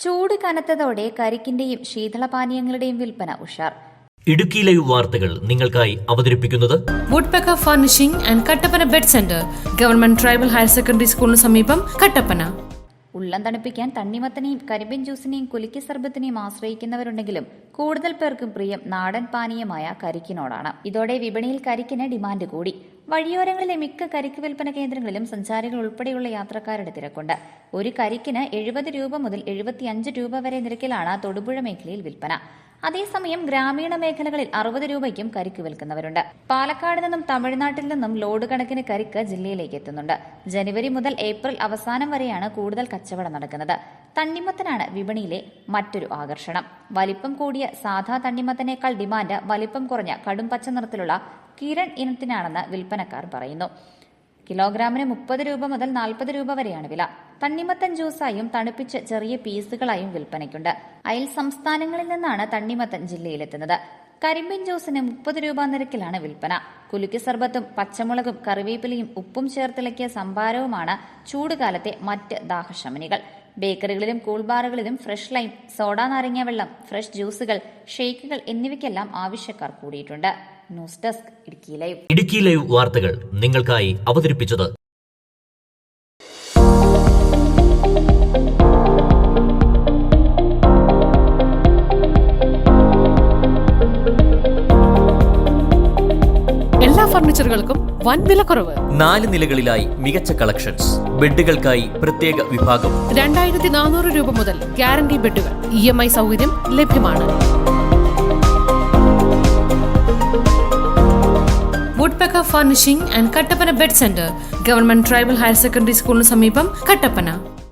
ചൂട് കനത്തതോടെ കരിക്കിന്റെയും ശീതളപാനീയങ്ങളുടെയും വിൽപ്പന ഉഷാർ. ഇടുക്കി ലൈവ് വാർത്തകൾ നിങ്ങൾക്കായി അവതരിപ്പിക്കുന്നത് woodpecker furnishing and Kattappana bed centre, government tribal higher secondary സ്കൂളിന് സമീപം, കട്ടപ്പന. ഉള്ളം തണുപ്പിക്കാൻ തണ്ണിമത്തനെയും കരിമ്പിൻ ജ്യൂസിനെയും കുലുക്കി സർബത്തിനെയും ആശ്രയിക്കുന്നവരുണ്ടെങ്കിലും കൂടുതൽ പേർക്കും പ്രിയം നാടൻ പാനീയമായ കരിക്കിനോടാണ്. ഇതോടെ വിപണിയിൽ കരിക്കിന് ഡിമാൻഡ് കൂടി. വഴിയോരങ്ങളിലെ മിക്ക കരിക്ക് വിൽപ്പന കേന്ദ്രങ്ങളിലും സഞ്ചാരികൾ ഉൾപ്പെടെയുള്ള യാത്രക്കാരുടെ തിരക്കുണ്ട്. ഒരു കരിക്കിന് 70 രൂപ മുതൽ 75 രൂപ വരെ നിരക്കിലാണ് തൊടുപുഴ മേഖലയിൽ വിൽപ്പന. അതേസമയം ഗ്രാമീണ മേഖലകളിൽ 60 രൂപയ്ക്കും കരിക്ക് വിൽക്കുന്നവരുണ്ട്. പാലക്കാട് നിന്നും തമിഴ്നാട്ടിൽ നിന്നും ലോഡ് കണക്കിന് കരിക്ക് ജില്ലയിലേക്ക് എത്തുന്നുണ്ട്. ജനുവരി മുതൽ ഏപ്രിൽ അവസാനം വരെയാണ് കൂടുതൽ കച്ചവടം നടക്കുന്നത്. തണ്ണിമത്തനാണ് വിപണിയിലെ മറ്റൊരു ആകർഷണം. വലിപ്പം കൂടിയ സാധാ തണ്ണിമത്തനേക്കാൾ ഡിമാൻഡ് വലിപ്പം കുറഞ്ഞ കടും പച്ച നിറത്തിലുള്ള കിരൺ ഇനത്തിനാണെന്ന് വിൽപ്പനക്കാർ പറയുന്നു. കിലോഗ്രാമിന് 30 രൂപ മുതൽ 40 രൂപ വരെയാണ് വില. തണ്ണിമത്തൻ ജ്യൂസായും തണുപ്പിച്ച് ചെറിയ പീസുകളായും വിൽപ്പനയ്ക്കുണ്ട്. അയൽ സംസ്ഥാനങ്ങളിൽ നിന്നാണ് തണ്ണിമത്തൻ ജില്ലയിലെത്തുന്നത്. കരിമ്പിൻ ജ്യൂസിന് 30 രൂപ നിരക്കിലാണ് വിൽപ്പന. കുലുക്കി സർബത്തും പച്ചമുളകും കറിവേപ്പിലയും ഉപ്പും ചേർത്തിളക്കിയ സംഭാരവുമാണ് ചൂടുകാലത്തെ മറ്റ് ദാഹശമനികൾ. ബേക്കറികളിലും കൂൾബാറുകളിലും ഫ്രഷ് ലൈം, സോഡാ നാരങ്ങ വെള്ളം, ഫ്രഷ് ജ്യൂസുകൾ, ഷേക്കുകൾ എന്നിവയ്ക്കെല്ലാം ആവശ്യക്കാർ കൂടിയിട്ടുണ്ട്. News desk Idukki live. Idukki live വാർത്തകൾ നിങ്ങൾക്കായി അവതരിപ്പിച്ചത് എല്ലാ ഫർണിച്ചറുകൾക്കും വൻ വിലക്കുറവ്. 4 നിലകളിലായി മികച്ച കളക്ഷൻസ്. ബെഡുകൾക്കായി പ്രത്യേക വിഭാഗം. 2400 രൂപ മുതൽ ഗ്യാരണ്ടി ബെഡുകൾ. EMI സൗകര്യം ലഭ്യമാണ്. Woodpecker furnishing and Kattappana bed centre, government tribal higher secondary സ്കൂളിന് സമീപം, കട്ടപ്പന.